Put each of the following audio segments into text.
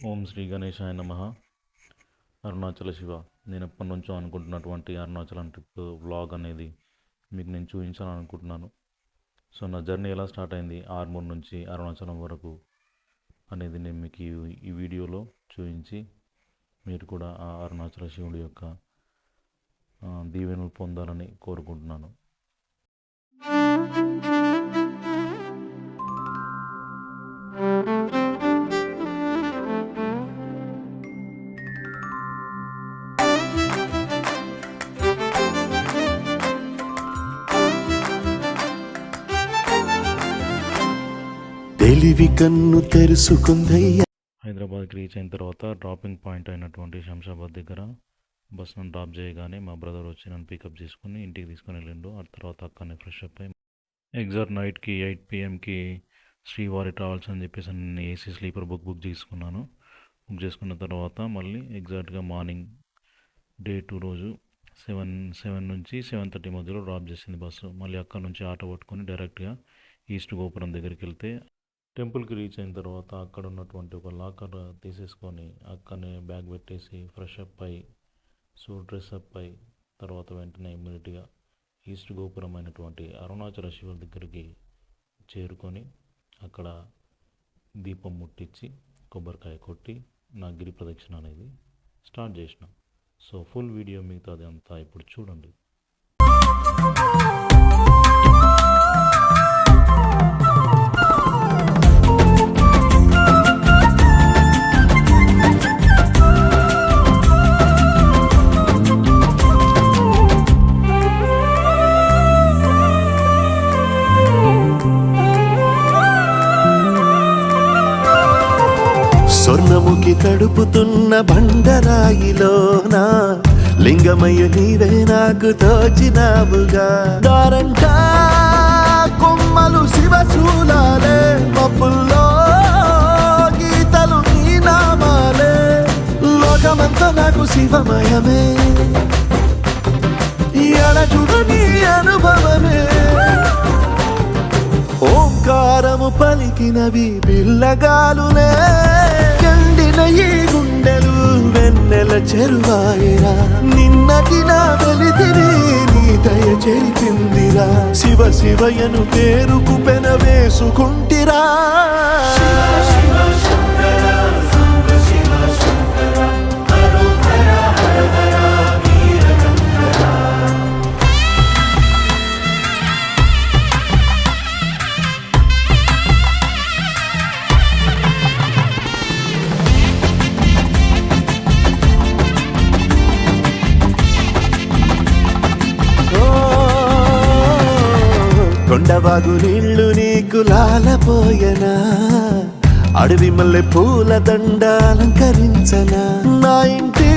ఓం శ్రీ గణేశాయ నమః. అరుణాచల శివ. నేను ఎప్పటి నుంచో అనుకుంటున్నటువంటి అరుణాచలం ట్రిప్ వ్లాగ్ అనేది మీకు నేను చూపించాలని అనుకుంటున్నాను. సో నా జర్నీ ఎలా స్టార్ట్ అయింది ఆర్మూర్ నుంచి అరుణాచలం వరకు అనేది నేను మీకు ఈ వీడియోలో చూపించి మీరు కూడా ఆ అరుణాచల శివుడి యొక్క దీవెనలు పొందాలని కోరుకుంటున్నాను. తెలివి కన్ను తెరుసుకుందయ్యా. హైదరాబాద్కి రీచ్ అయిన తర్వాత డ్రాపింగ్ పాయింట్ అయినటువంటి శంషాబాద్ దగ్గర బస్ నన్ను డ్రాప్ చేయగానే మా బ్రదర్ వచ్చి నన్ను పికప్ చేసుకుని ఇంటికి తీసుకొని వెళ్ళిండు. ఆ తర్వాత అక్కడనే ఫ్రెష్ అప్ అయ్యి ఎగ్జాక్ట్ నైట్కి 8 PM శ్రీవారి ట్రావెల్స్ అని చెప్పేసి నేను ఏసీ స్లీపర్ బుక్ చేసుకున్నాను. బుక్ చేసుకున్న తర్వాత మళ్ళీ ఎగ్జాక్ట్గా మార్నింగ్ డే 2 రోజు 7 నుంచి 7:30 మధ్యలో డ్రాప్ చేసింది బస్సు. మళ్ళీ అక్కడ నుంచి ఆటో పట్టుకొని డైరెక్ట్గా ఈస్ట్ గోపురం దగ్గరికి వెళ్తే టెంపుల్కి రీచ్ అయిన తర్వాత అక్కడ ఉన్నటువంటి ఒక లాకర్ తీసేసుకొని అక్కడనే బ్యాగ్ పెట్టేసి ఫ్రెష్ అప్ అయ్యి సూట్ డ్రెస్ అప్ అయ్యి తర్వాత వెంటనే ఇమ్మీడియట్గా ఈస్ట్ గోపురం అయినటువంటి అరుణాచల శివుడి దగ్గరికి చేరుకొని అక్కడ దీపం ముట్టించి కొబ్బరికాయ కొట్టి నా గిరి ప్రదక్షిణ అనేది స్టార్ట్ చేసిన. సో ఫుల్ వీడియో మిగతాది అంతా ఇప్పుడు చూడండి. స్వర్ణముఖి తడుపుతున్న బండరాయిలోన లింగమయ్య నీవే నాకు తోచినావుగా. దారంటా కొమ్మలు శివశూలాలే, మబ్బుల్లో గీతలు నీ నామాలే, లోకమంతా నాకు శివమయమే, ఎడజుడు నీ అనుభవమే. ఓంకారము పలికినవి పిల్లగాలునే, కండిన ఈ గుండెలు వెన్నెల చెరువాయరా. నిన్నటి నా వెలితిని నీ దయ చెరిపిందిరా. శివ శివయను పేరుకు పెన వేసుకుంటిరా. కొండవాగు నీళ్లు నీకు లాలపోయనా, అడవి మల్లె పూల దండ అలంకరించనా. నా ఇంటి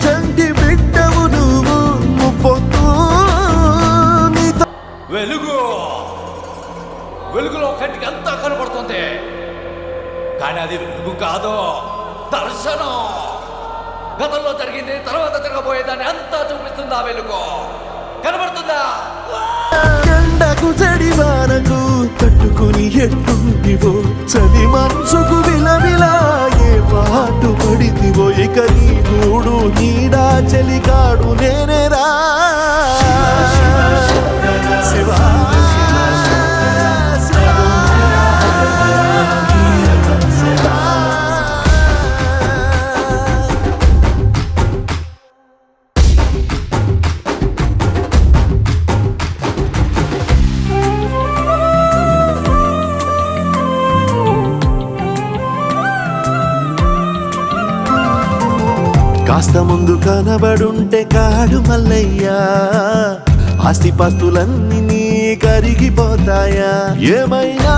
చంటి బిడ్డవు నువ్వు, ముప్పొద్దు నీతో వెలుగులో కంటికి అంతా కనబడుతుంది, కానీ అది వెలుగు కాదు, దర్శనం. గతంలో జరిగింది తర్వాత జరగబోయేదాన్ని అంతా చూపిస్తుంది ఆ వెలుగు. కనబడుతుందా? ఎండకు చడివానకు తట్టుకుని ఎట్టుంటివో, చలి మనసుకు విలవిలా ఏ పాటు పడితివో. ఇక నీ గూడు నీడా చలికాడు నేనేరా. శివా కాస్త ముందు కనబడుంటే కాడు మల్లయ్యా, ఆస్తిపాస్తులన్నీ నీ కరిగిపోతాయా. ఏమైనా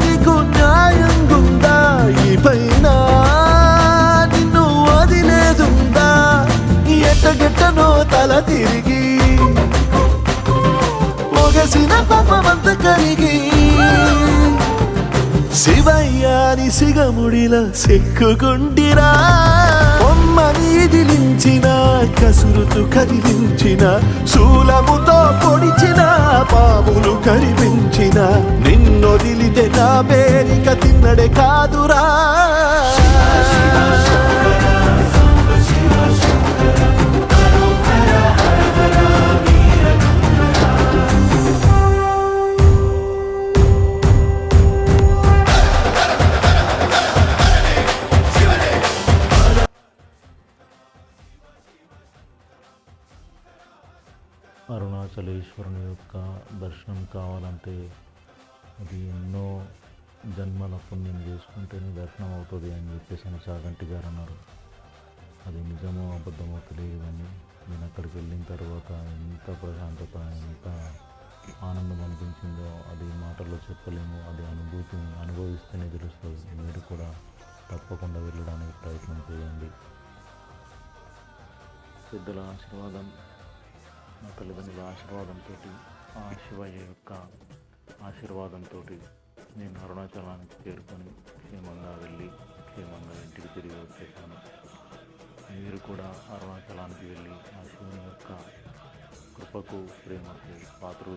నీకు న్యాయం గుందా, ఈ పైన నిన్ను వదిలేదుందా. ఎట్టగెట్టనో తల తిరిగి ఒగసిన పాపమంత కరిగి. శివయ్య సన్నని సిగముడిలో సెక్కుకుంటిరా బొమ్మ నీదిలించిన కసురుతూ కదిలించిన శూలముతో పొడిచిన పాములు కరిపించిన నిన్నొదిలితే నా పేరిక తిన్నడే కాదురా అరుణాచలేశ్వరుని యొక్క దర్శనం కావాలంటే అది ఎన్నో జన్మల పుణ్యం చేసుకుంటేనే దర్శనం అవుతుంది అని చెప్పేసి అని చాగంటి గారు అన్నారు. అది నిజమో అబద్ధమో తెలియదు కానీ నేను అక్కడికి వెళ్ళిన తర్వాత ఎంత ప్రశాంతత ఎంత ఆనందం అనిపించిందో అది మాటల్లో చెప్పలేము. అది అనుభూతిని అనుభవిస్తేనే తెలుస్తుంది. మీరు కూడా తప్పకుండా వెళ్ళడానికి ప్రయత్నం చేయండి. పెద్దల ఆశీర్వాదం, నా తల్లిదండ్రుల ఆశీర్వాదంతో, ఆ శివయ్య యొక్క ఆశీర్వాదంతో నేను అరుణాచలానికి చేరుకొని క్షేమంగా వెళ్ళి క్షేమంగా ఇంటికి తిరిగి వచ్చేసాను. మీరు కూడా అరుణాచలానికి వెళ్ళి ఆ శివుని యొక్క కృపకు ప్రేమకు పాత్రులు